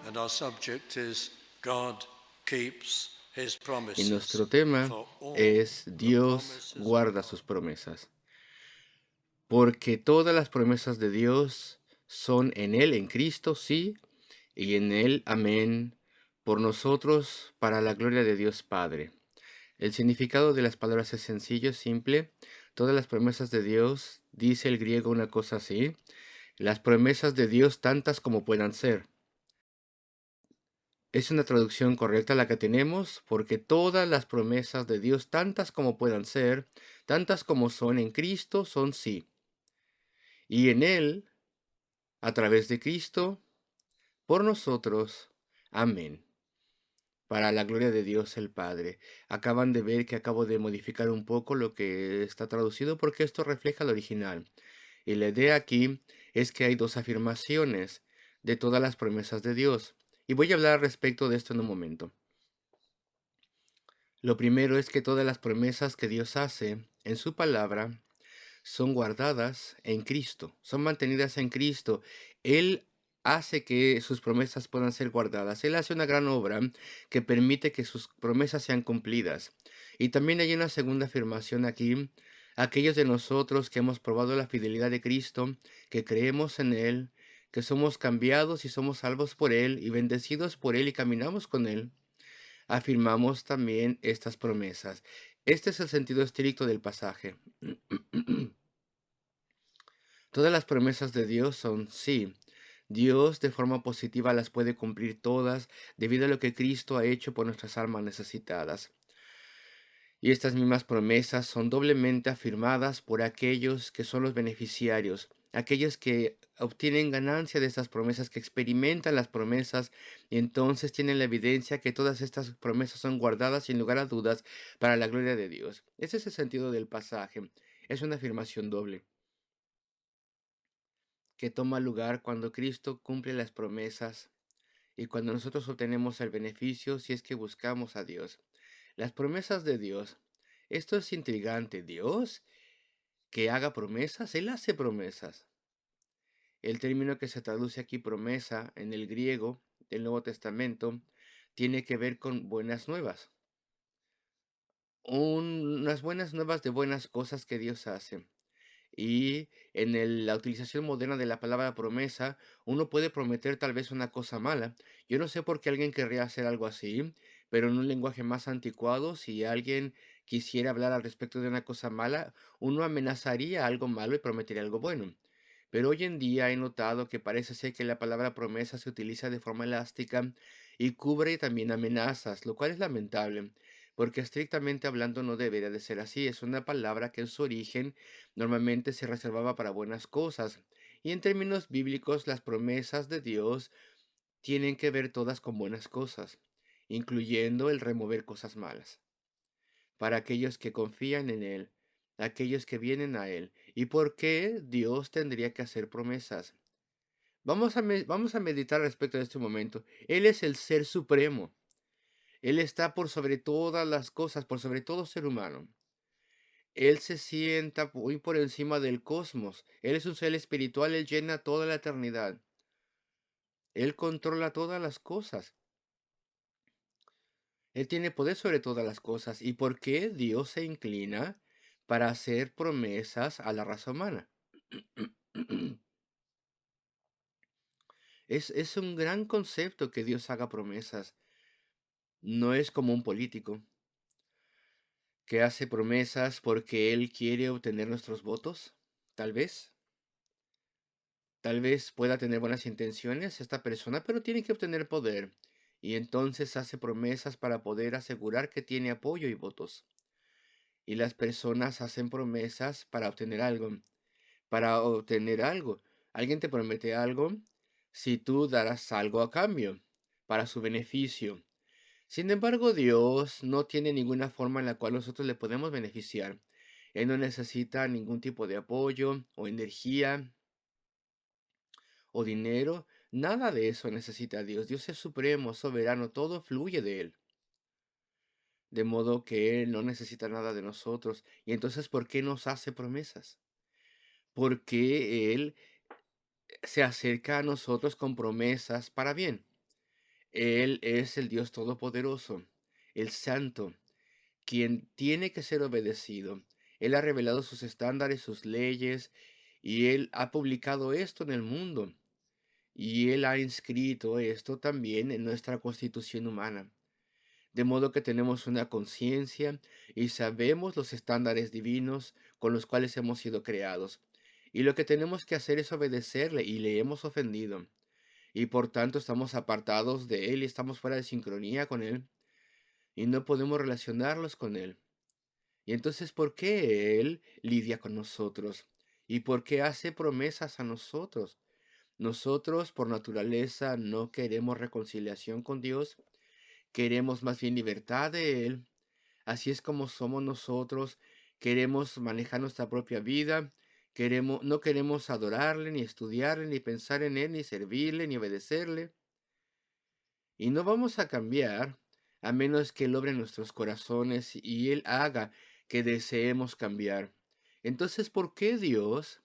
And our subject is God keeps his Y promises. nuestro tema For all es the Dios promises of guarda God. sus promesas. Porque todas las promesas de Dios son en Él, en Cristo, sí, y en Él, amén, por nosotros, para la gloria de Dios Padre. El significado de las palabras es sencillo, simple. Todas las promesas de Dios, dice el griego una cosa así, las promesas de Dios tantas como puedan ser. Es una traducción correcta la que tenemos, porque todas las promesas de Dios, tantas como puedan ser, tantas como son en Cristo, son sí. Y en Él, a través de Cristo, por nosotros. Amén. Para la gloria de Dios el Padre. Acaban de ver que acabo de modificar un poco lo que está traducido porque esto refleja el original. Y la idea aquí es que hay dos afirmaciones de todas las promesas de Dios. Y voy a hablar respecto de esto en un momento. Lo primero es que todas las promesas que Dios hace en su palabra son guardadas en Cristo, son mantenidas en Cristo. Él hace que sus promesas puedan ser guardadas. Él hace una gran obra que permite que sus promesas sean cumplidas. Y también hay una segunda afirmación aquí. Aquellos de nosotros que hemos probado la fidelidad de Cristo, que creemos en Él, que somos cambiados y somos salvos por Él y bendecidos por Él y caminamos con Él, afirmamos también estas promesas. Este es el sentido estricto del pasaje. Todas las promesas de Dios son sí. Dios de forma positiva las puede cumplir todas debido a lo que Cristo ha hecho por nuestras almas necesitadas. Y estas mismas promesas son doblemente afirmadas por aquellos que son los beneficiarios, aquellos que obtienen ganancia de estas promesas, que experimentan las promesas y entonces tienen la evidencia que todas estas promesas son guardadas sin lugar a dudas para la gloria de Dios. Ese es el sentido del pasaje. Es una afirmación doble que toma lugar cuando Cristo cumple las promesas y cuando nosotros obtenemos el beneficio si es que buscamos a Dios. Las promesas de Dios. Esto es intrigante. Dios que haga promesas, Él hace promesas. El término que se traduce aquí promesa en el griego del Nuevo Testamento tiene que ver con buenas nuevas. Unas buenas nuevas de buenas cosas que Dios hace. Y en la utilización moderna de la palabra promesa, uno puede prometer tal vez una cosa mala. Yo no sé por qué alguien querría hacer algo así, pero en un lenguaje más anticuado, si alguien quisiera hablar al respecto de una cosa mala, uno amenazaría algo malo y prometería algo bueno. Pero hoy en día he notado que parece ser que la palabra promesa se utiliza de forma elástica y cubre también amenazas, lo cual es lamentable, porque estrictamente hablando no debería de ser así. Es una palabra que en su origen normalmente se reservaba para buenas cosas. Y en términos bíblicos, las promesas de Dios tienen que ver todas con buenas cosas, incluyendo el remover cosas malas, para aquellos que confían en Él, aquellos que vienen a Él. ¿Y por qué Dios tendría que hacer promesas? Vamos a meditar respecto a este momento. Él es el ser supremo. Él está por sobre todas las cosas, por sobre todo ser humano. Él se sienta muy por encima del cosmos. Él es un ser espiritual, Él llena toda la eternidad. Él controla todas las cosas. Él tiene poder sobre todas las cosas. ¿Y por qué Dios se inclina para hacer promesas a la raza humana? Es un gran concepto que Dios haga promesas. No es como un político que hace promesas porque Él quiere obtener nuestros votos. Tal vez. Tal vez pueda tener buenas intenciones esta persona, pero tiene que obtener poder. Y entonces hace promesas para poder asegurar que tiene apoyo y votos. Y las personas hacen promesas para obtener algo. Para obtener algo. Alguien te promete algo si tú darás algo a cambio, para su beneficio. Sin embargo, Dios no tiene ninguna forma en la cual nosotros le podemos beneficiar. Él no necesita ningún tipo de apoyo o energía o dinero, nada de eso necesita Dios. Dios es supremo, soberano, todo fluye de Él. De modo que Él no necesita nada de nosotros. Y entonces, ¿por qué nos hace promesas? Porque Él se acerca a nosotros con promesas para bien. Él es el Dios Todopoderoso, el Santo, quien tiene que ser obedecido. Él ha revelado sus estándares, sus leyes, y Él ha publicado esto en el mundo. Y Él ha inscrito esto también en nuestra constitución humana. De modo que tenemos una conciencia y sabemos los estándares divinos con los cuales hemos sido creados. Y lo que tenemos que hacer es obedecerle y le hemos ofendido. Y por tanto estamos apartados de Él y estamos fuera de sincronía con Él y no podemos relacionarlos con Él. Y entonces, ¿por qué Él lidia con nosotros? ¿Y por qué hace promesas a nosotros? Nosotros, por naturaleza, no queremos reconciliación con Dios, queremos más bien libertad de Él. Así es como somos nosotros, queremos manejar nuestra propia vida, no queremos adorarle, ni estudiarle, ni pensar en Él, ni servirle, ni obedecerle. Y no vamos a cambiar a menos que Él obre en nuestros corazones y Él haga que deseemos cambiar. Entonces, ¿por qué Dios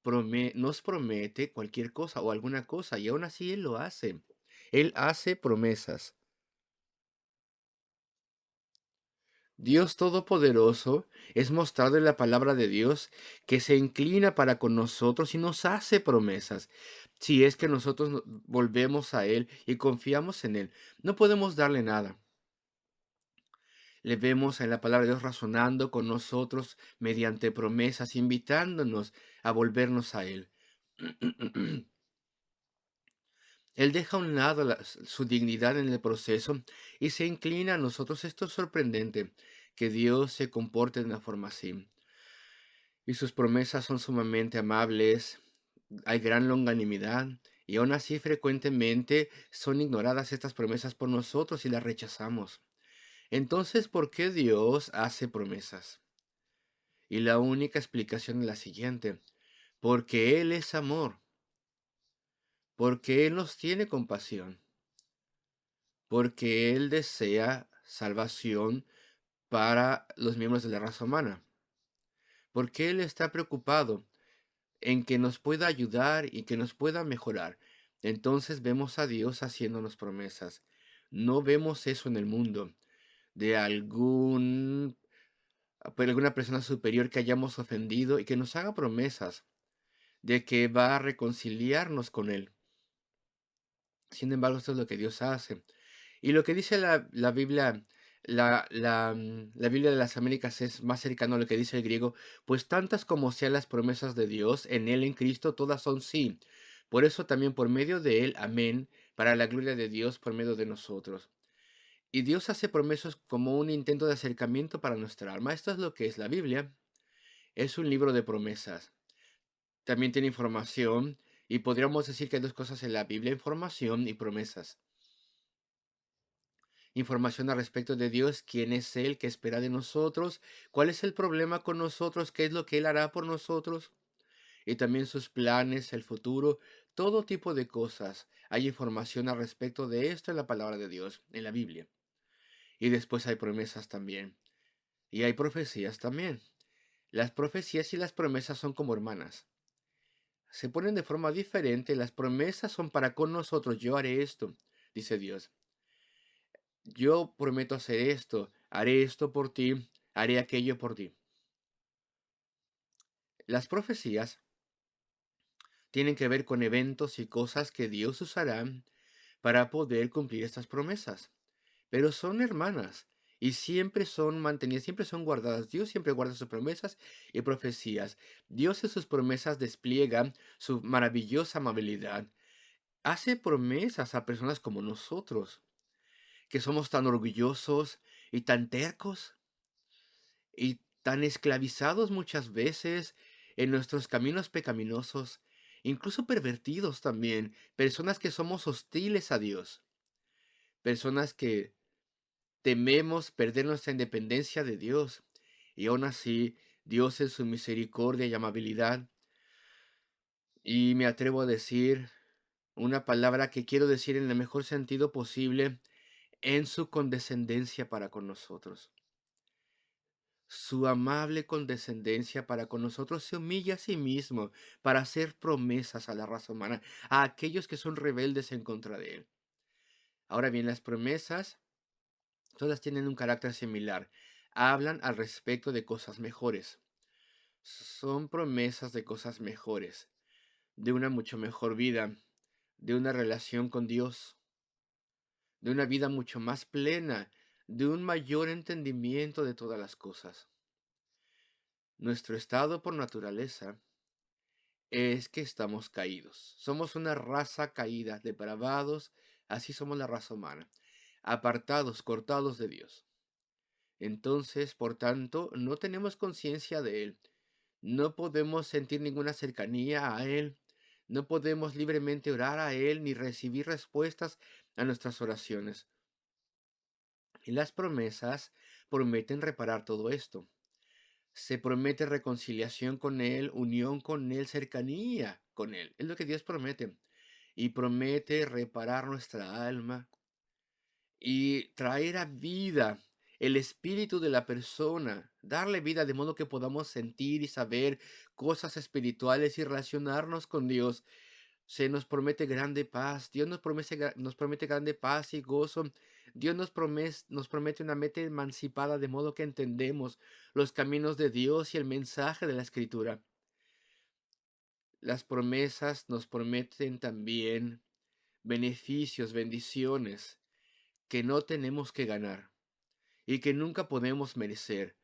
nos promete cualquier cosa o alguna cosa y aún así Él lo hace? Él hace promesas. Dios Todopoderoso es mostrado en la palabra de Dios que se inclina para con nosotros y nos hace promesas. Si es que nosotros volvemos a Él y confiamos en Él, no podemos darle nada. Le vemos en la palabra de Dios razonando con nosotros mediante promesas, invitándonos a volvernos a Él. Él deja a un lado su dignidad en el proceso y se inclina a nosotros. Esto es sorprendente, que Dios se comporte de una forma así. Y sus promesas son sumamente amables, hay gran longanimidad, y aún así frecuentemente son ignoradas estas promesas por nosotros y las rechazamos. Entonces, ¿por qué Dios hace promesas? Y la única explicación es la siguiente: porque Él es amor, porque Él nos tiene compasión, porque Él desea salvación para los miembros de la raza humana, porque Él está preocupado en que nos pueda ayudar y que nos pueda mejorar. Entonces vemos a Dios haciéndonos promesas. No vemos eso en el mundo de alguna persona superior que hayamos ofendido y que nos haga promesas de que va a reconciliarnos con Él. Sin embargo, esto es lo que Dios hace. Y lo que dice la Biblia, la Biblia de las Américas es más cercano a lo que dice el griego, pues tantas como sean las promesas de Dios, en Él, en Cristo, todas son sí. Por eso también por medio de Él, amén, para la gloria de Dios por medio de nosotros. Y Dios hace promesas como un intento de acercamiento para nuestra alma. Esto es lo que es la Biblia. Es un libro de promesas. También tiene información y podríamos decir que hay dos cosas en la Biblia: información y promesas. Información al respecto de Dios, quién es Él, qué espera de nosotros, cuál es el problema con nosotros, qué es lo que Él hará por nosotros, y también sus planes, el futuro, todo tipo de cosas. Hay información al respecto de esto en la palabra de Dios, en la Biblia. Y después hay promesas también. Y hay profecías también. Las profecías y las promesas son como hermanas. Se ponen de forma diferente. Las promesas son para con nosotros. Yo haré esto, dice Dios. Yo prometo hacer esto, haré esto por ti, haré aquello por ti. Las profecías tienen que ver con eventos y cosas que Dios usará para poder cumplir estas promesas. Pero son hermanas y siempre son mantenidas, siempre son guardadas. Dios siempre guarda sus promesas y profecías. Dios en sus promesas despliega su maravillosa amabilidad. Hace promesas a personas como nosotros, que somos tan orgullosos y tan tercos y tan esclavizados muchas veces en nuestros caminos pecaminosos, incluso pervertidos también, personas que somos hostiles a Dios, personas que tememos perder nuestra independencia de Dios, y aún así Dios en su misericordia y amabilidad, y me atrevo a decir una palabra que quiero decir en el mejor sentido posible, en su condescendencia para con nosotros. Su amable condescendencia para con nosotros, se humilla a sí mismo para hacer promesas a la raza humana, a aquellos que son rebeldes en contra de él. Ahora bien, las promesas todas tienen un carácter similar. Hablan al respecto de cosas mejores. Son promesas de cosas mejores, de una mucho mejor vida, de una relación con Dios, de una vida mucho más plena, de un mayor entendimiento de todas las cosas. Nuestro estado por naturaleza es que estamos caídos. Somos una raza caída, depravados, así somos la raza humana, apartados, cortados de Dios. Entonces, por tanto, no tenemos conciencia de Él. No podemos sentir ninguna cercanía a Él. No podemos libremente orar a Él ni recibir respuestas a nuestras oraciones. Y las promesas prometen reparar todo esto. Se promete reconciliación con Él, unión con Él, cercanía con Él. Es lo que Dios promete. Y promete reparar nuestra alma y traer a vida el espíritu de la persona, darle vida de modo que podamos sentir y saber cosas espirituales y relacionarnos con Dios. Se nos promete grande paz. Dios nos promete grande paz y gozo. Dios nos promete una meta emancipada de modo que entendemos los caminos de Dios y el mensaje de la Escritura. Las promesas nos prometen también beneficios, bendiciones que no tenemos que ganar y que nunca podemos merecer.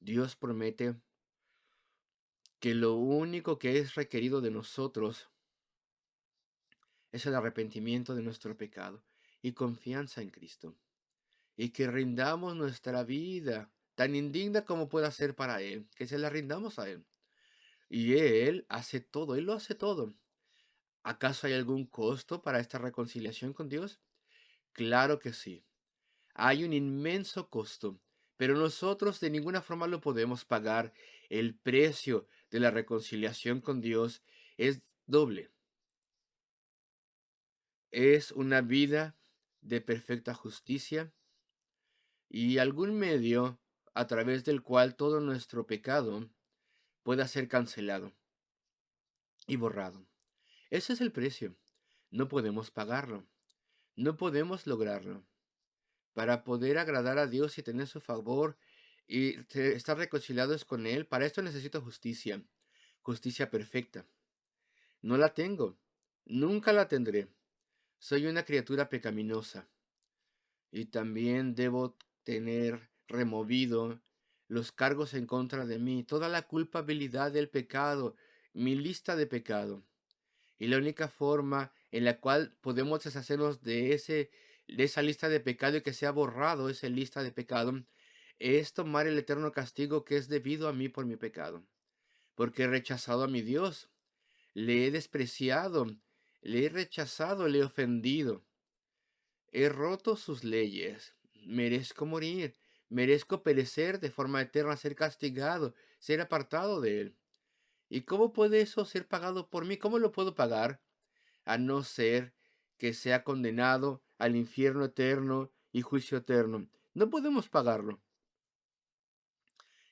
Dios promete que lo único que es requerido de nosotros es el arrepentimiento de nuestro pecado y confianza en Cristo, y que rindamos nuestra vida, tan indigna como pueda ser para Él, que se la rindamos a Él. Y Él hace todo, Él lo hace todo. ¿Acaso hay algún costo para esta reconciliación con Dios? Claro que sí. Hay un inmenso costo, pero nosotros de ninguna forma lo podemos pagar. El precio de la reconciliación con Dios es doble. Es una vida de perfecta justicia y algún medio a través del cual todo nuestro pecado pueda ser cancelado y borrado. Ese es el precio. No podemos pagarlo. No podemos lograrlo. Para poder agradar a Dios y tener su favor y estar reconciliados con Él, para esto necesito justicia, justicia perfecta. No la tengo, nunca la tendré. Soy una criatura pecaminosa y también debo tener removido los cargos en contra de mí, toda la culpabilidad del pecado, mi lista de pecado. Y la única forma en la cual podemos deshacernos de esa lista de pecado y que sea borrado esa lista de pecado es tomar el eterno castigo que es debido a mí por mi pecado. Porque he rechazado a mi Dios, le he despreciado, le he rechazado, le he ofendido, he roto sus leyes, merezco morir, merezco perecer de forma eterna, ser castigado, ser apartado de él. ¿Y cómo puede eso ser pagado por mí? ¿Cómo lo puedo pagar? A no ser que sea condenado al infierno eterno y juicio eterno. No podemos pagarlo.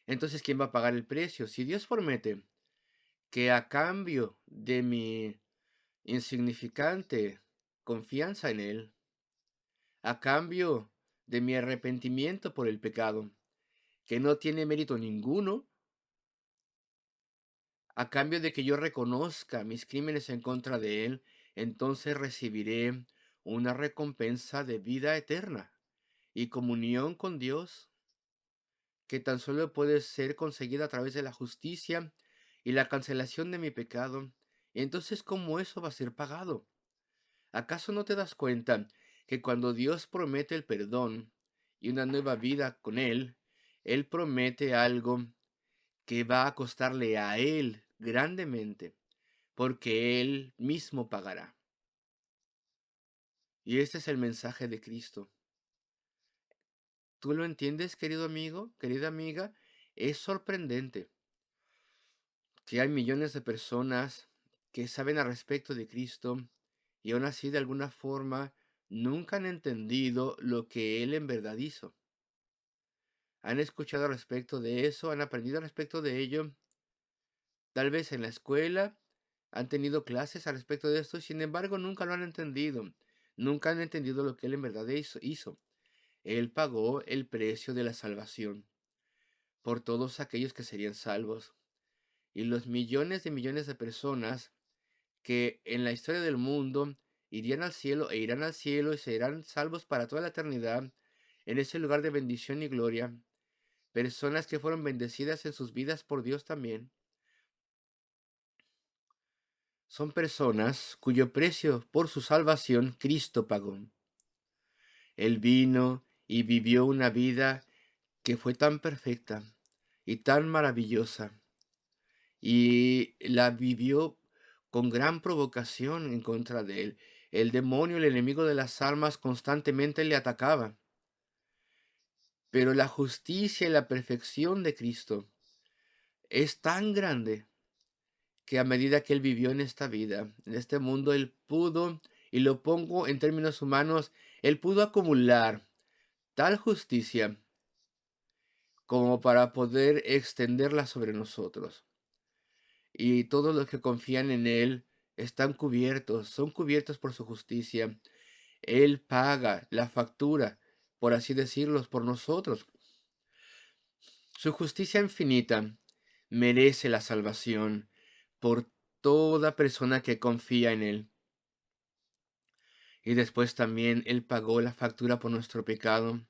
Entonces, ¿quién va a pagar el precio? Si Dios promete que a cambio de mi insignificante confianza en Él, a cambio de mi arrepentimiento por el pecado, que no tiene mérito ninguno, a cambio de que yo reconozca mis crímenes en contra de Él, entonces recibiré una recompensa de vida eterna y comunión con Dios, que tan solo puede ser conseguida a través de la justicia y la cancelación de mi pecado. Entonces, ¿cómo eso va a ser pagado? ¿Acaso no te das cuenta que cuando Dios promete el perdón y una nueva vida con Él promete algo que va a costarle a Él grandemente, porque Él mismo pagará? Y este es el mensaje de Cristo. ¿Tú lo entiendes, querido amigo, querida amiga? Es sorprendente que hay millones de personas que saben al respecto de Cristo y aún así de alguna forma nunca han entendido lo que Él en verdad hizo. Han escuchado al respecto de eso, han aprendido al respecto de ello, tal vez en la escuela, han tenido clases al respecto de esto, y sin embargo nunca lo han entendido. Nunca han entendido lo que Él en verdad hizo. Él pagó el precio de la salvación por todos aquellos que serían salvos. Y los millones de personas que en la historia del mundo irían al cielo e irán al cielo y serán salvos para toda la eternidad en ese lugar de bendición y gloria. Personas que fueron bendecidas en sus vidas por Dios también. Son personas cuyo precio por su salvación Cristo pagó. Él vino y vivió una vida que fue tan perfecta y tan maravillosa, y la vivió con gran provocación en contra de él. El demonio, el enemigo de las almas, constantemente le atacaba, pero la justicia y la perfección de Cristo es tan grande que a medida que él vivió en esta vida, en este mundo, él pudo, y lo pongo en términos humanos, él pudo acumular tal justicia como para poder extenderla sobre nosotros. Y todos los que confían en Él están cubiertos, son cubiertos por su justicia. Él paga la factura, por así decirlo, por nosotros. Su justicia infinita merece la salvación por toda persona que confía en Él. Y después también Él pagó la factura por nuestro pecado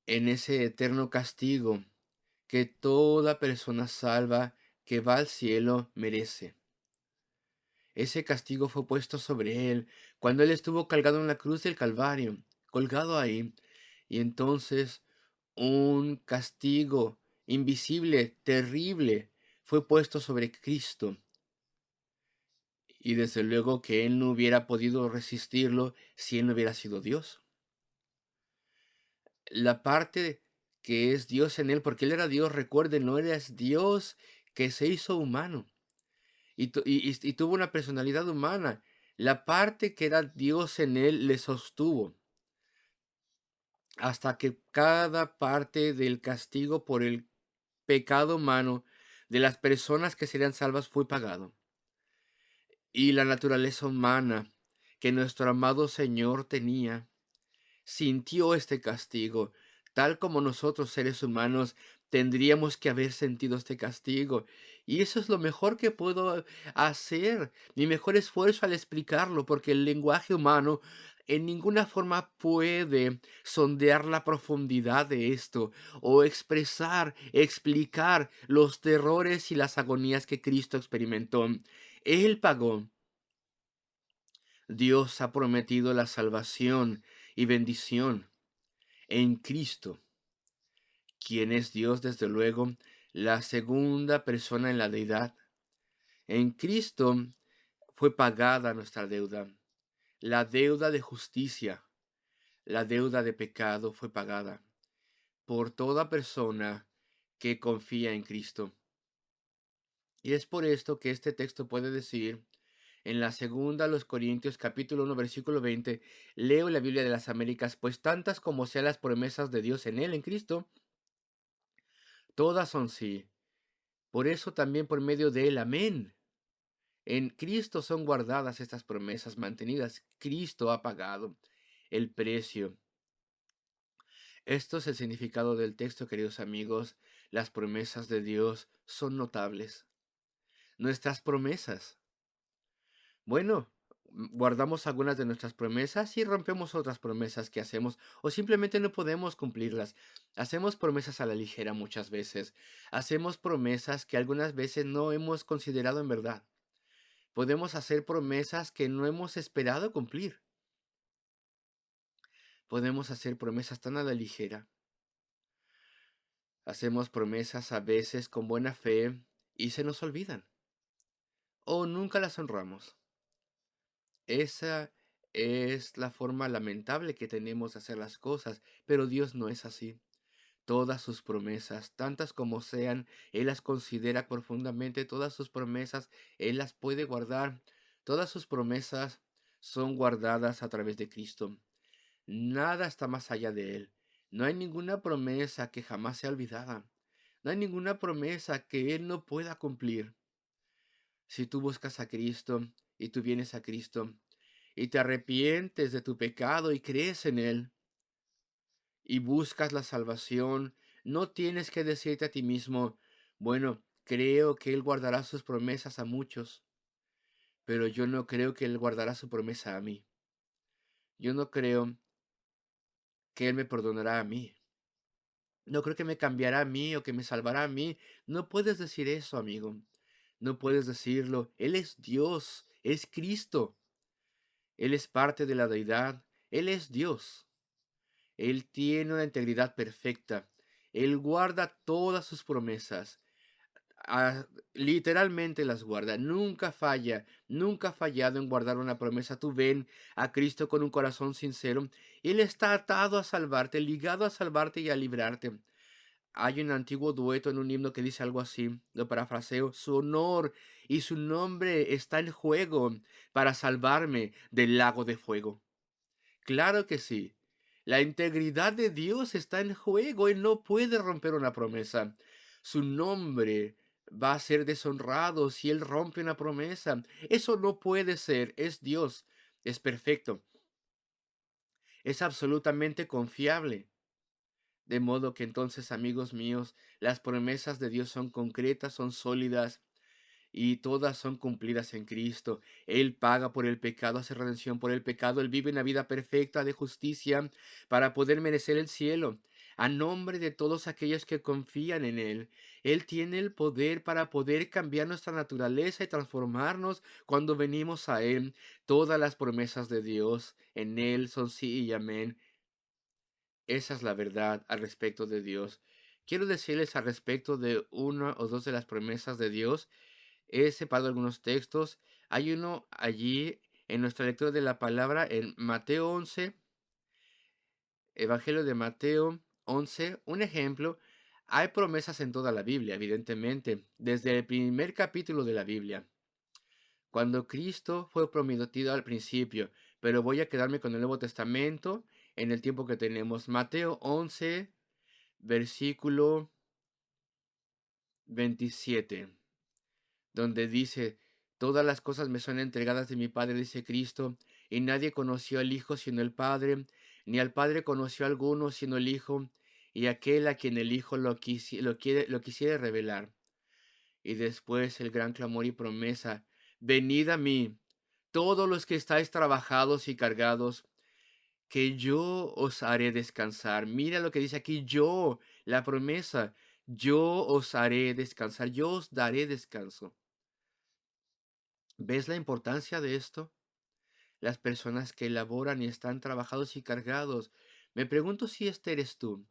en ese eterno castigo que toda persona salva que va al cielo merece. Ese castigo fue puesto sobre él cuando él estuvo colgado en la cruz del Calvario, colgado ahí. Y entonces un castigo invisible, terrible, fue puesto sobre Cristo. Y desde luego que él no hubiera podido resistirlo si él no hubiera sido Dios. La parte que es Dios en él, porque él era Dios, recuerden, no era Dios que se hizo humano. Y tuvo una personalidad humana. La parte que era Dios en él le sostuvo hasta que cada parte del castigo por el pecado humano de las personas que serían salvas fue pagado. Y la naturaleza humana que nuestro amado Señor tenía sintió este castigo, tal como nosotros seres humanos tendríamos que haber sentido este castigo. Y eso es lo mejor que puedo hacer, mi mejor esfuerzo al explicarlo, porque el lenguaje humano en ninguna forma puede sondear la profundidad de esto o expresar, explicar los terrores y las agonías que Cristo experimentó. Él pagó. Dios ha prometido la salvación y bendición en Cristo, quien es Dios, desde luego, la segunda persona en la deidad. En Cristo fue pagada nuestra deuda. La deuda de justicia, la deuda de pecado fue pagada por toda persona que confía en Cristo. Y es por esto que este texto puede decir en la segunda a los Corintios capítulo 1 versículo 20, leo la Biblia de las Américas, pues tantas como sean las promesas de Dios en él, en Cristo, todas son sí. Por eso también por medio de él, amén. En Cristo son guardadas estas promesas mantenidas. Cristo ha pagado el precio. Esto es el significado del texto, queridos amigos. Las promesas de Dios son notables. Nuestras promesas. Bueno, guardamos algunas de nuestras promesas y rompemos otras promesas que hacemos o simplemente no podemos cumplirlas. Hacemos promesas a la ligera muchas veces. Hacemos promesas que algunas veces no hemos considerado en verdad. Podemos hacer promesas que no hemos esperado cumplir. Podemos hacer promesas tan a la ligera. Hacemos promesas a veces con buena fe y se nos olvidan o nunca las honramos. Esa es la forma lamentable que tenemos de hacer las cosas, pero Dios no es así. Todas sus promesas, tantas como sean, Él las considera profundamente, todas sus promesas, Él las puede guardar. Todas sus promesas son guardadas a través de Cristo. Nada está más allá de Él. No hay ninguna promesa que jamás sea olvidada. No hay ninguna promesa que Él no pueda cumplir. Si tú buscas a Cristo y tú vienes a Cristo y te arrepientes de tu pecado y crees en Él y buscas la salvación, no tienes que decirte a ti mismo, bueno, creo que Él guardará sus promesas a muchos, pero yo no creo que Él guardará su promesa a mí. Yo no creo que Él me perdonará a mí. No creo que me cambiará a mí o que me salvará a mí. No puedes decir eso, amigo. No puedes decirlo. Él es Dios, es Cristo. Él es parte de la deidad. Él es Dios. Él tiene una integridad perfecta. Él guarda todas sus promesas. Literalmente las guarda. Nunca falla. Nunca ha fallado en guardar una promesa. Tú ven a Cristo con un corazón sincero. Él está atado a salvarte, ligado a salvarte y a librarte. Hay un antiguo dueto en un himno que dice algo así, lo parafraseo: su honor y su nombre está en juego para salvarme del lago de fuego. Claro que sí. La integridad de Dios está en juego. Él no puede romper una promesa. Su nombre va a ser deshonrado si Él rompe una promesa. Eso no puede ser. Es Dios. Es perfecto. Es absolutamente confiable. De modo que entonces, amigos míos, las promesas de Dios son concretas, son sólidas y todas son cumplidas en Cristo. Él paga por el pecado, hace redención por el pecado. Él vive una vida perfecta de justicia para poder merecer el cielo. A nombre de todos aquellos que confían en Él, Él tiene el poder para poder cambiar nuestra naturaleza y transformarnos cuando venimos a Él. Todas las promesas de Dios en Él son sí y amén. Esa es la verdad al respecto de Dios. Quiero decirles al respecto de una o dos de las promesas de Dios. He separado algunos textos. Hay uno allí en nuestra lectura de la palabra en Mateo 11, Evangelio de Mateo 11, un ejemplo. Hay promesas en toda la Biblia, evidentemente, desde el primer capítulo de la Biblia, cuando Cristo fue prometido al principio, pero voy a quedarme con el Nuevo Testamento en el tiempo que tenemos. Mateo 11, versículo 27, donde dice: todas las cosas me son entregadas de mi Padre, dice Cristo, y nadie conoció al Hijo sino el Padre, ni al Padre conoció a alguno sino el Hijo, y aquel a quien el Hijo lo quisiere revelar. Y después el gran clamor y promesa: venid a mí, todos los que estáis trabajados y cargados, que yo os haré descansar. Mira lo que dice aquí: yo, la promesa, yo os haré descansar, yo os daré descanso. ¿Ves la importancia de esto? Las personas que elaboran y están trabajados y cargados. Me pregunto si este eres tú.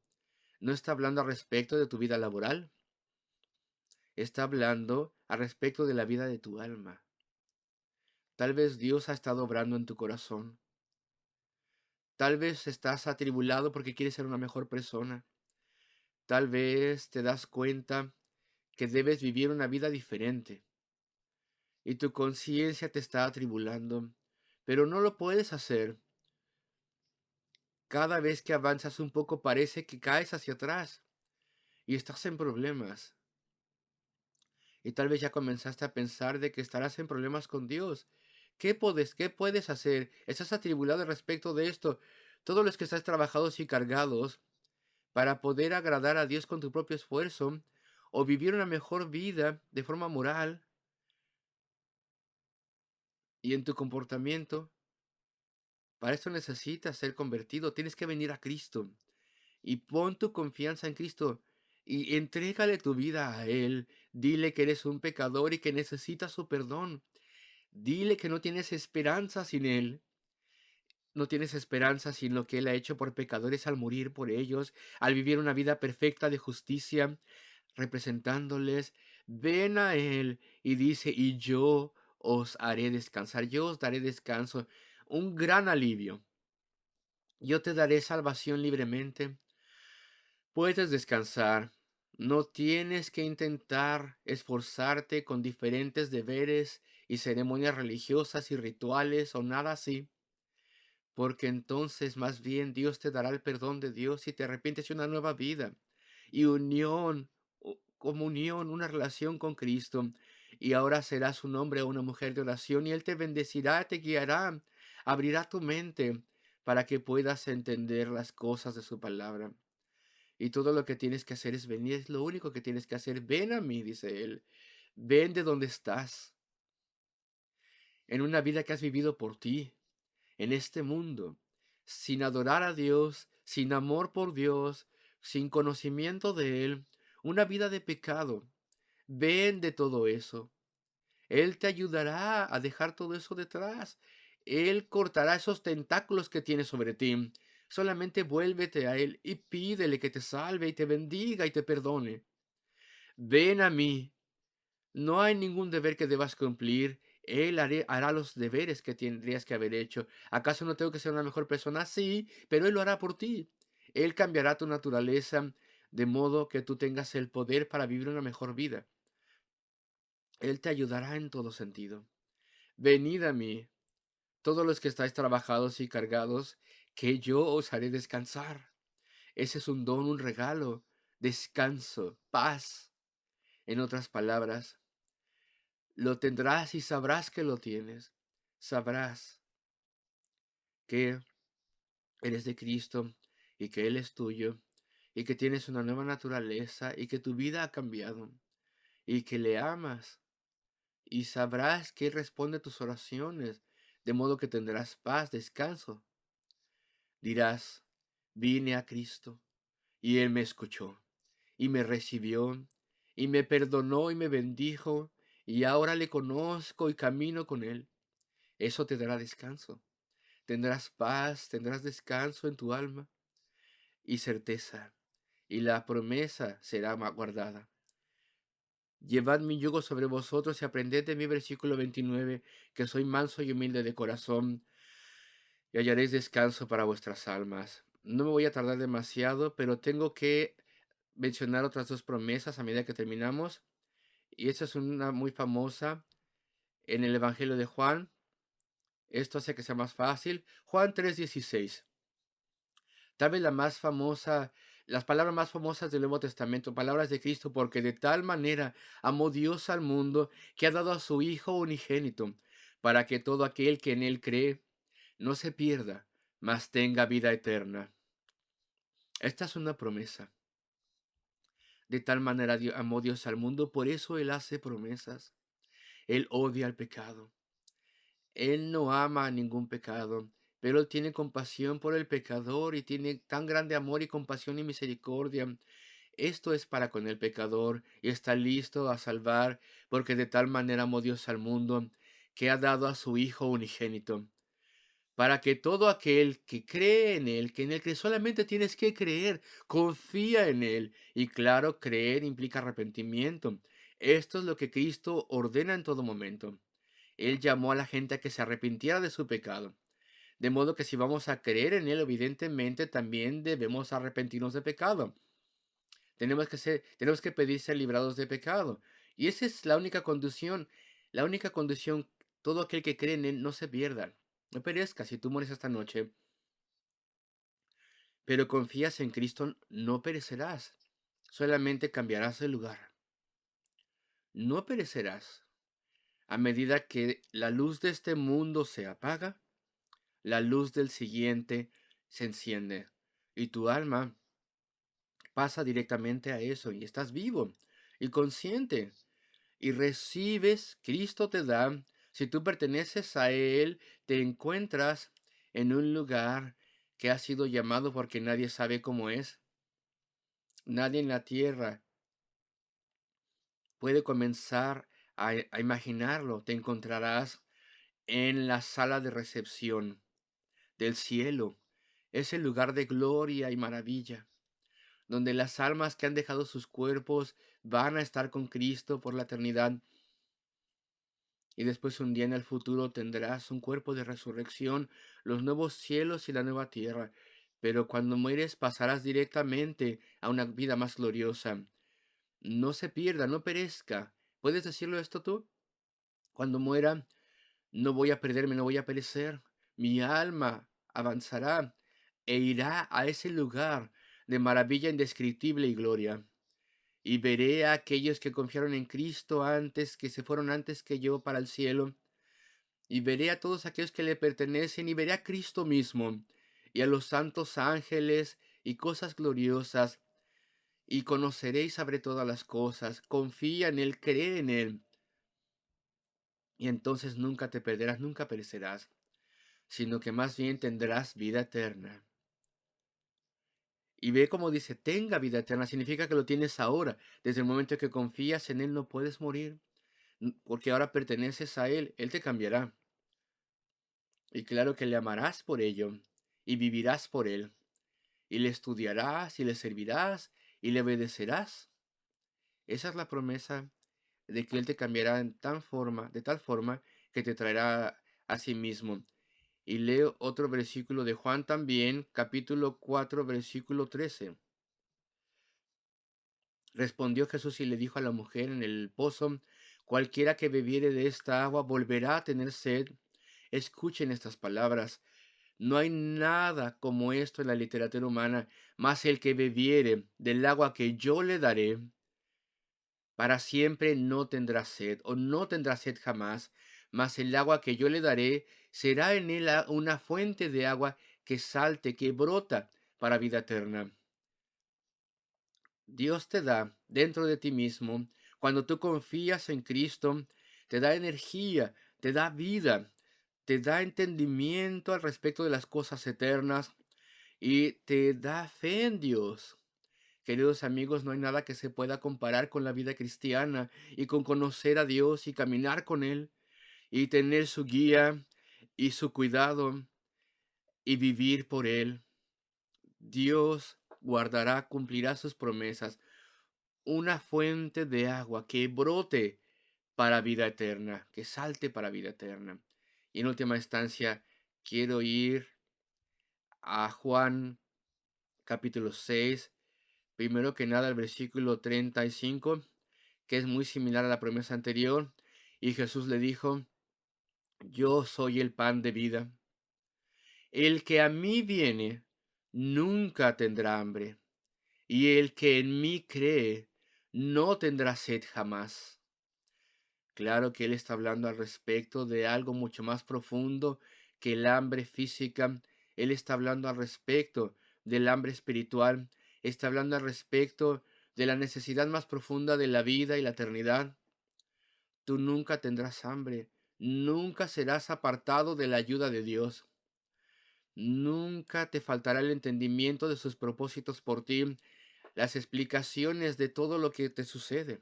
No está hablando al respecto de tu vida laboral, está hablando al respecto de la vida de tu alma. Tal vez Dios ha estado obrando en tu corazón. Tal vez estás atribulado porque quieres ser una mejor persona. Tal vez te das cuenta que debes vivir una vida diferente y tu conciencia te está atribulando, pero no lo puedes hacer. Cada vez que avanzas un poco parece que caes hacia atrás y estás en problemas. Y tal vez ya comenzaste a pensar de que estarás en problemas con Dios. ¿Qué puedes hacer? ¿Estás atribulado respecto de esto? Todos los que estás trabajados y cargados para poder agradar a Dios con tu propio esfuerzo o vivir una mejor vida de forma moral y en tu comportamiento. Para eso necesitas ser convertido. Tienes que venir a Cristo y pon tu confianza en Cristo y entrégale tu vida a Él. Dile que eres un pecador y que necesitas su perdón. Dile que no tienes esperanza sin Él. No tienes esperanza sin lo que Él ha hecho por pecadores al morir por ellos, al vivir una vida perfecta de justicia, representándoles. Ven a Él y dice: y yo os haré descansar, yo os daré descanso, un gran alivio. Yo te daré salvación libremente. Puedes descansar. No tienes que intentar esforzarte con diferentes deberes y ceremonias religiosas y rituales o nada así, porque entonces más bien Dios te dará el perdón de Dios y te arrepientes de una nueva vida y unión, comunión, una relación con Cristo. Y ahora serás un hombre o una mujer de oración y Él te bendecirá, te guiará abrirá tu mente para que puedas entender las cosas de su palabra. Y todo lo que tienes que hacer es venir, es lo único que tienes que hacer. Ven a mí, dice él. Ven de donde estás, en una vida que has vivido por ti, en este mundo, sin adorar a Dios, sin amor por Dios, sin conocimiento de Él, una vida de pecado. Ven de todo eso. Él te ayudará a dejar todo eso detrás. Él cortará esos tentáculos que tiene sobre ti. Solamente vuélvete a Él y pídele que te salve y te bendiga y te perdone. Ven a mí. No hay ningún deber que debas cumplir. Él hará los deberes que tendrías que haber hecho. ¿Acaso no tengo que ser una mejor persona? Sí, pero Él lo hará por ti. Él cambiará tu naturaleza de modo que tú tengas el poder para vivir una mejor vida. Él te ayudará en todo sentido. Venid a mí, todos los que estáis trabajados y cargados, que yo os haré descansar. Ese es un don, un regalo, descanso, paz. En otras palabras, lo tendrás y sabrás que lo tienes. Sabrás que eres de Cristo y que Él es tuyo y que tienes una nueva naturaleza y que tu vida ha cambiado y que le amas y sabrás que Él responde a tus oraciones, de modo que tendrás paz, descanso. Dirás, vine a Cristo y Él me escuchó y me recibió y me perdonó y me bendijo y ahora le conozco y camino con Él. Eso te dará descanso. Tendrás paz, tendrás descanso en tu alma y certeza, y la promesa será guardada. Llevad mi yugo sobre vosotros y aprended de mí, versículo 29, que soy manso y humilde de corazón, y hallaréis descanso para vuestras almas. No me voy a tardar demasiado, pero tengo que mencionar otras dos promesas a medida que terminamos, y esta es una muy famosa en el Evangelio de Juan. Esto hace que sea más fácil. Juan 3:16. Tal vez la más famosa, las palabras más famosas del Nuevo Testamento, palabras de Cristo, porque de tal manera amó Dios al mundo que ha dado a su Hijo unigénito, para que todo aquel que en Él cree no se pierda, mas tenga vida eterna. Esta es una promesa. De tal manera amó Dios al mundo, por eso Él hace promesas. Él odia el pecado. Él no ama a ningún pecado, pero Él tiene compasión por el pecador y tiene tan grande amor y compasión y misericordia. Esto es para con el pecador y está listo a salvar, porque de tal manera amó Dios al mundo, que ha dado a su Hijo unigénito, para que todo aquel que cree en Él, que en Él cree, solamente tienes que creer, confía en Él. Y claro, creer implica arrepentimiento. Esto es lo que Cristo ordena en todo momento. Él llamó a la gente a que se arrepintiera de su pecado. De modo que si vamos a creer en Él, evidentemente también debemos arrepentirnos de pecado. Tenemos que pedir ser librados de pecado. Y esa es la única condición, todo aquel que cree en Él no se pierda, no perezca. Si tú mueres esta noche, pero confías en Cristo, no perecerás, solamente cambiarás de lugar. No perecerás. A medida que la luz de este mundo se apaga, la luz del siguiente se enciende y tu alma pasa directamente a eso y estás vivo y consciente y recibes, Cristo te da, si tú perteneces a Él, te encuentras en un lugar que ha sido llamado porque nadie sabe cómo es. Nadie en la tierra puede comenzar a imaginarlo. Te encontrarás en la sala de recepción del cielo. Es el lugar de gloria y maravilla, donde las almas que han dejado sus cuerpos van a estar con Cristo por la eternidad. Y después un día en el futuro tendrás un cuerpo de resurrección, los nuevos cielos y la nueva tierra. Pero cuando mueres pasarás directamente a una vida más gloriosa. No se pierda, no perezca. ¿Puedes decirlo esto tú? Cuando muera, no voy a perderme, no voy a perecer. Mi alma avanzará e irá a ese lugar de maravilla indescriptible y gloria. Y veré a aquellos que confiaron en Cristo antes, que se fueron antes que yo para el cielo, y veré a todos aquellos que le pertenecen, y veré a Cristo mismo, y a los santos ángeles, y cosas gloriosas, y conoceré y sabré todas las cosas. Confía en Él, cree en Él, y entonces nunca te perderás, nunca perecerás, sino que más bien tendrás vida eterna. Y ve como dice, tenga vida eterna, significa que lo tienes ahora. Desde el momento que confías en Él no puedes morir, porque ahora perteneces a Él. Él te cambiará. Y claro que le amarás por ello, y vivirás por Él, y le estudiarás, y le servirás, y le obedecerás. Esa es la promesa de que Él te cambiará de tal forma que te traerá a sí mismo. Y leo otro versículo de Juan también, capítulo 4, versículo 13. Respondió Jesús y le dijo a la mujer en el pozo: cualquiera que bebiere de esta agua volverá a tener sed. Escuchen estas palabras. No hay nada como esto en la literatura humana, mas el que bebiere del agua que yo le daré, para siempre no tendrá sed, o no tendrá sed jamás, mas el agua que yo le daré será en él una fuente de agua que salte, que brota para vida eterna. Dios te da dentro de ti mismo, cuando tú confías en Cristo, te da energía, te da vida, te da entendimiento al respecto de las cosas eternas y te da fe en Dios. Queridos amigos, no hay nada que se pueda comparar con la vida cristiana y con conocer a Dios y caminar con Él y tener su guía y su cuidado y vivir por Él. Dios guardará, cumplirá sus promesas, una fuente de agua que brote para vida eterna, que salte para vida eterna. Y en última instancia, quiero ir a Juan capítulo 6, primero que nada el versículo 35, que es muy similar a la promesa anterior. Y Jesús le dijo: yo soy el pan de vida. El que a mí viene nunca tendrá hambre, y el que en mí cree no tendrá sed jamás. Claro que él está hablando al respecto de algo mucho más profundo que el hambre física. Él está hablando al respecto del hambre espiritual. Está hablando al respecto de la necesidad más profunda de la vida y la eternidad. Tú nunca tendrás hambre. Nunca serás apartado de la ayuda de Dios. Nunca te faltará el entendimiento de sus propósitos por ti, las explicaciones de todo lo que te sucede.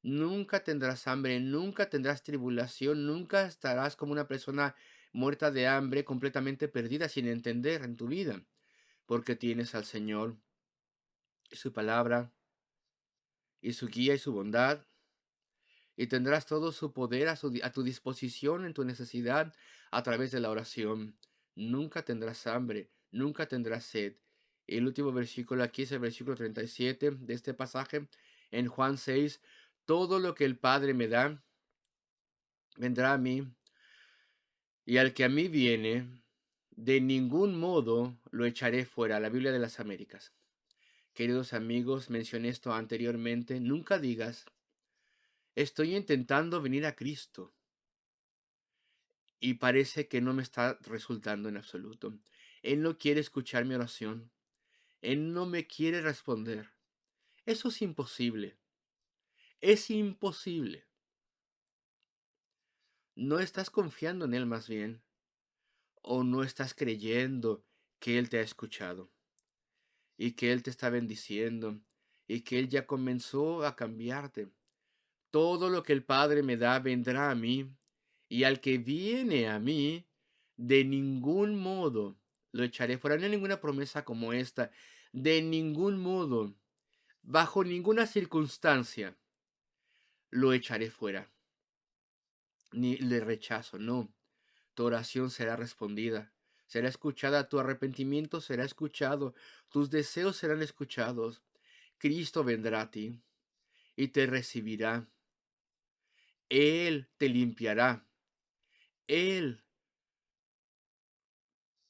Nunca tendrás hambre, nunca tendrás tribulación, nunca estarás como una persona muerta de hambre, completamente perdida, sin entender en tu vida, porque tienes al Señor y su palabra y su guía y su bondad, y tendrás todo su poder a tu disposición en tu necesidad a través de la oración. Nunca tendrás hambre, nunca tendrás sed. El último versículo aquí es el versículo 37 de este pasaje en Juan 6. Todo lo que el Padre me da vendrá a mí, y al que a mí viene, de ningún modo lo echaré fuera. La Biblia de las Américas. Queridos amigos, mencioné esto anteriormente. Nunca digas: estoy intentando venir a Cristo y parece que no me está resultando en absoluto. Él no quiere escuchar mi oración. Él no me quiere responder. Eso es imposible. Es imposible. No estás confiando en Él más bien, o no estás creyendo que Él te ha escuchado y que Él te está bendiciendo y que Él ya comenzó a cambiarte. Todo lo que el Padre me da vendrá a mí, y al que viene a mí, de ningún modo lo echaré fuera. No hay ninguna promesa como esta. De ningún modo, bajo ninguna circunstancia, lo echaré fuera, ni le rechazo, no. Tu oración será respondida, será escuchada, tu arrepentimiento será escuchado, tus deseos serán escuchados. Cristo vendrá a ti y te recibirá. Él te limpiará. Él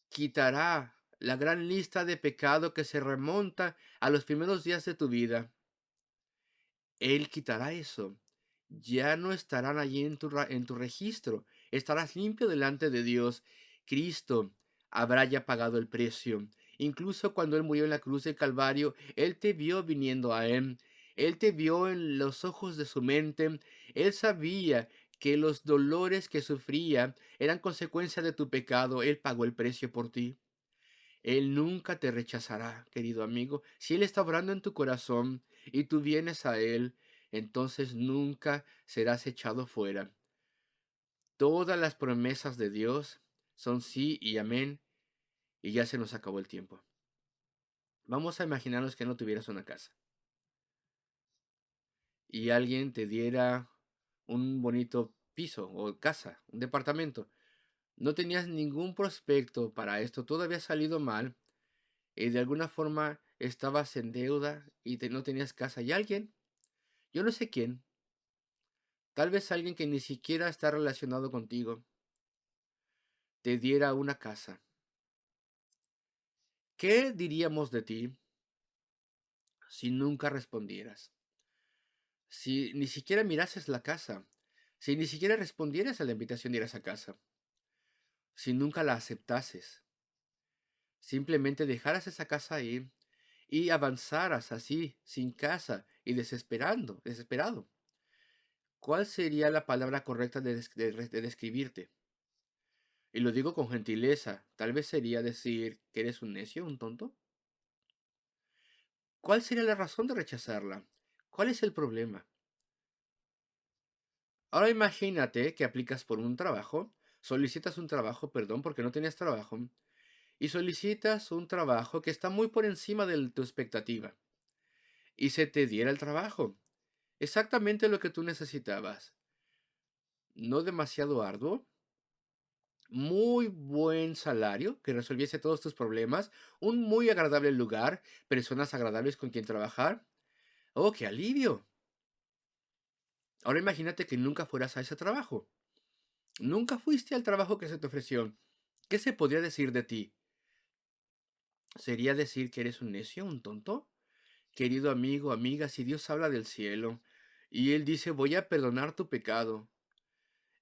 quitará la gran lista de pecado que se remonta a los primeros días de tu vida. Él quitará eso. Ya no estarán allí en tu registro. Estarás limpio delante de Dios. Cristo habrá ya pagado el precio. Incluso cuando Él murió en la cruz del Calvario, Él te vio viniendo a Él. Él te vio en los ojos de su mente. Él sabía que los dolores que sufría eran consecuencia de tu pecado. Él pagó el precio por ti. Él nunca te rechazará, querido amigo. Si Él está obrando en tu corazón y tú vienes a Él, entonces nunca serás echado fuera. Todas las promesas de Dios son sí y amén, y ya se nos acabó el tiempo. Vamos a imaginarnos que no tuvieras una casa y alguien te diera un bonito piso o casa, un departamento. No tenías ningún prospecto para esto, todo había salido mal y de alguna forma estabas en deuda y no tenías casa. Y alguien, yo no sé quién, tal vez alguien que ni siquiera está relacionado contigo, te diera una casa. ¿Qué diríamos de ti si nunca respondieras? Si ni siquiera mirases la casa, si ni siquiera respondieras a la invitación de ir a esa casa, si nunca la aceptases, simplemente dejaras esa casa ahí y avanzaras así, sin casa y desesperado. ¿Cuál sería la palabra correcta de describirte? Y lo digo con gentileza, tal vez sería decir que eres un necio, un tonto. ¿Cuál sería la razón de rechazarla? ¿Cuál es el problema? Ahora imagínate que aplicas por un trabajo, solicitas un trabajo, perdón, porque no tenías trabajo, y solicitas un trabajo que está muy por encima de tu expectativa, y se te diera el trabajo, exactamente lo que tú necesitabas, no demasiado arduo, muy buen salario que resolviese todos tus problemas, un muy agradable lugar, personas agradables con quien trabajar. ¡Oh, qué alivio! Ahora imagínate que nunca fueras a ese trabajo. Nunca fuiste al trabajo que se te ofreció. ¿Qué se podría decir de ti? ¿Sería decir que eres un necio, un tonto? Querido amigo, amiga, si Dios habla del cielo y Él dice, voy a perdonar tu pecado,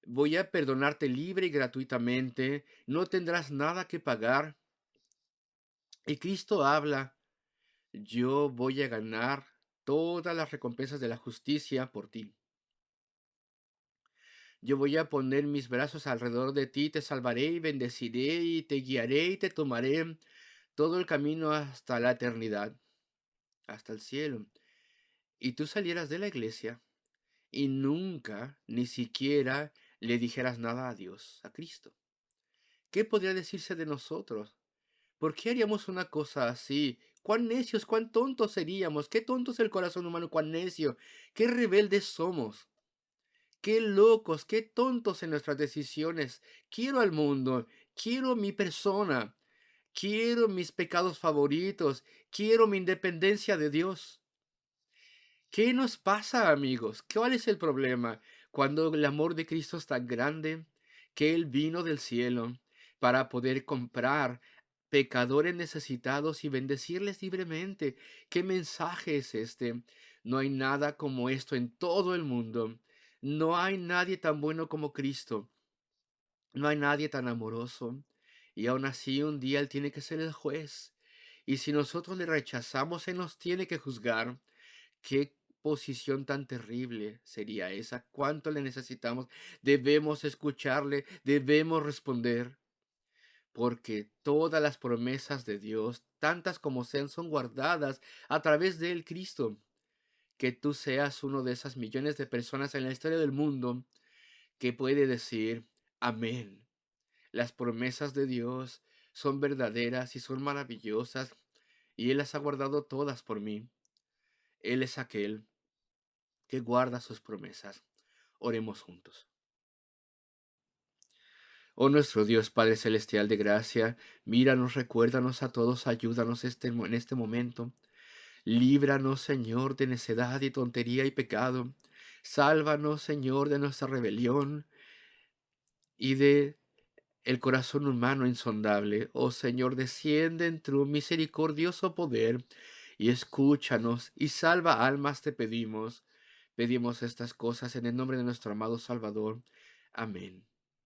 voy a perdonarte libre y gratuitamente, no tendrás nada que pagar. Y Cristo habla, yo voy a ganar todas las recompensas de la justicia por ti. Yo voy a poner mis brazos alrededor de ti, te salvaré y bendeciré y te guiaré y te tomaré todo el camino hasta la eternidad, hasta el cielo. Y tú salieras de la iglesia y nunca, ni siquiera le dijeras nada a Dios, a Cristo. ¿Qué podría decirse de nosotros? ¿Por qué haríamos una cosa así? ¿Cuán necios, cuán tontos seríamos? ¿Qué tonto es el corazón humano, cuán necio? ¿Qué rebeldes somos? Qué locos, qué tontos en nuestras decisiones. Quiero al mundo, quiero mi persona, quiero mis pecados favoritos, quiero mi independencia de Dios. ¿Qué nos pasa, amigos? ¿Cuál es el problema? Cuando el amor de Cristo es tan grande que Él vino del cielo para poder comprar pecadores necesitados y bendecirles libremente. ¿Qué mensaje es este? No hay nada como esto en todo el mundo. No hay nadie tan bueno como Cristo. No hay nadie tan amoroso. Y aún así un día Él tiene que ser el juez. Y si nosotros le rechazamos, Él nos tiene que juzgar. Qué posición tan terrible sería esa. ¿Cuánto le necesitamos? Debemos escucharle, debemos responder, porque todas las promesas de Dios, tantas como sean, son guardadas a través de él, Cristo. Que tú seas uno de esas millones de personas en la historia del mundo que puede decir amén. Las promesas de Dios son verdaderas y son maravillosas, y Él las ha guardado todas por mí. Él es aquel que guarda sus promesas. Oremos juntos. Oh nuestro Dios Padre Celestial de gracia, míranos, recuérdanos a todos, ayúdanos en este momento. Líbranos, Señor, de necedad y tontería y pecado. Sálvanos, Señor, de nuestra rebelión y de el corazón humano insondable. Oh Señor, desciende en tu misericordioso poder y escúchanos y salva almas, te pedimos. Pedimos estas cosas en el nombre de nuestro amado Salvador. Amén.